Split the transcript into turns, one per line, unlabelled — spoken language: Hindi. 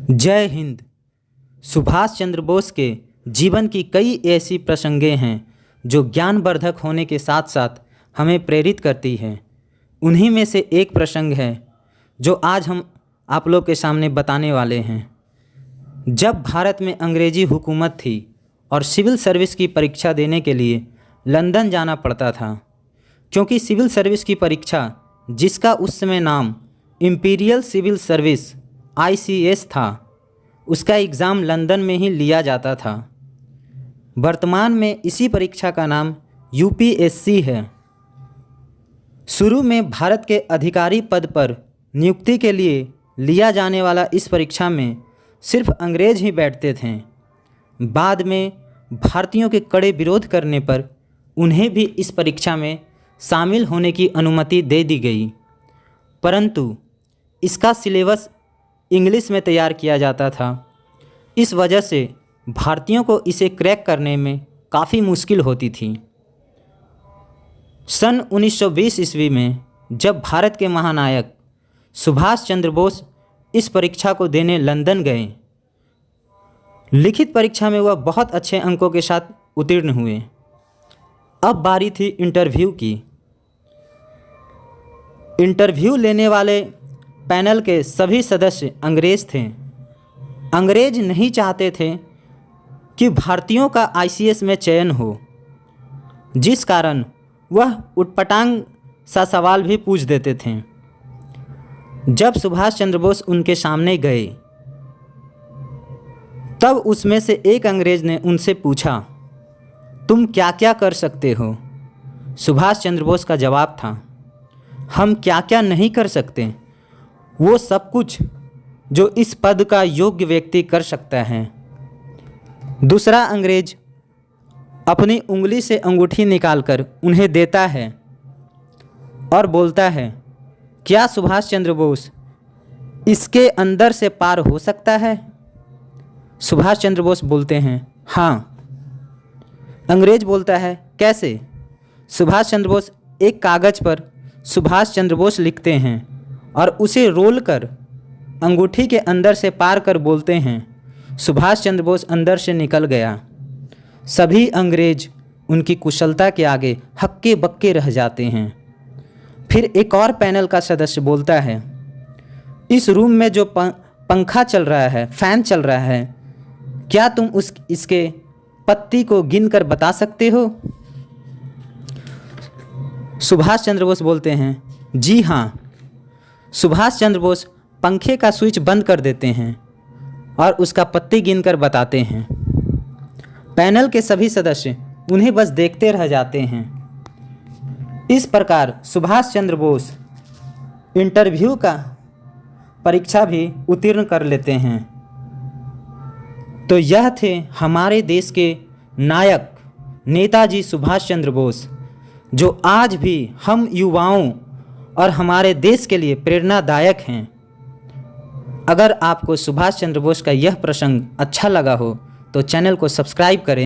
जय हिंद। सुभाष चंद्र बोस के जीवन की कई ऐसी प्रसंगें हैं जो ज्ञानवर्धक होने के साथ साथ हमें प्रेरित करती हैं। उन्हीं में से एक प्रसंग है जो आज हम आप लोग के सामने बताने वाले हैं। जब भारत में अंग्रेजी हुकूमत थी और सिविल सर्विस की परीक्षा देने के लिए लंदन जाना पड़ता था, क्योंकि सिविल सर्विस की परीक्षा, जिसका उस समय नाम इम्पीरियल सिविल सर्विस ICS था, उसका एग्ज़ाम लंदन में ही लिया जाता था। वर्तमान में इसी परीक्षा का नाम UPSC है। शुरू में भारत के अधिकारी पद पर नियुक्ति के लिए लिया जाने वाला इस परीक्षा में सिर्फ अंग्रेज ही बैठते थे। बाद में भारतीयों के कड़े विरोध करने पर उन्हें भी इस परीक्षा में शामिल होने की अनुमति दे दी गई, परंतु इसका सिलेबस इंग्लिश में तैयार किया जाता था। इस वजह से भारतीयों को इसे क्रैक करने में काफ़ी मुश्किल होती थी। सन 1920 ईस्वी में जब भारत के महानायक सुभाष चंद्र बोस इस परीक्षा को देने लंदन गए, लिखित परीक्षा में वह बहुत अच्छे अंकों के साथ उत्तीर्ण हुए। अब बारी थी इंटरव्यू की। इंटरव्यू लेने वाले पैनल के सभी सदस्य अंग्रेज थे। अंग्रेज नहीं चाहते थे कि भारतीयों का ICS में चयन हो, जिस कारण वह उटपटांग सा सवाल भी पूछ देते थे। जब सुभाष चंद्र बोस उनके सामने गए, तब उसमें से एक अंग्रेज ने उनसे पूछा, तुम क्या क्या कर सकते हो? सुभाष चंद्र बोस का जवाब था, हम क्या क्या नहीं कर सकते, वो सब कुछ जो इस पद का योग्य व्यक्ति कर सकता है। दूसरा अंग्रेज अपनी उंगली से अंगूठी निकालकर उन्हें देता है और बोलता है, क्या सुभाष चंद्र बोस इसके अंदर से पार हो सकता है? सुभाष चंद्र बोस बोलते हैं, हाँ। अंग्रेज बोलता है, कैसे? सुभाष चंद्र बोस एक कागज़ पर सुभाष चंद्र बोस लिखते हैं और उसे रोल कर अंगूठी के अंदर से पार कर बोलते हैं, सुभाष चंद्र बोस अंदर से निकल गया। सभी अंग्रेज उनकी कुशलता के आगे हक्के बक्के रह जाते हैं। फिर एक और पैनल का सदस्य बोलता है, इस रूम में जो पंखा चल रहा है, फैन चल रहा है, क्या तुम इसके पत्ती को गिन कर बता सकते हो? सुभाष चंद्र बोस बोलते हैं, जी हाँ। सुभाष चंद्र बोस पंखे का स्विच बंद कर देते हैं और उसका पत्ती गिनकर बताते हैं। पैनल के सभी सदस्य उन्हें बस देखते रह जाते हैं। इस प्रकार सुभाष चंद्र बोस इंटरव्यू का परीक्षा भी उत्तीर्ण कर लेते हैं। तो यह थे हमारे देश के नायक नेताजी सुभाष चंद्र बोस, जो आज भी हम युवाओं और हमारे देश के लिए प्रेरणादायक हैं। अगर आपको सुभाष चंद्र बोस का यह प्रसंग अच्छा लगा हो तो चैनल को सब्सक्राइब करें।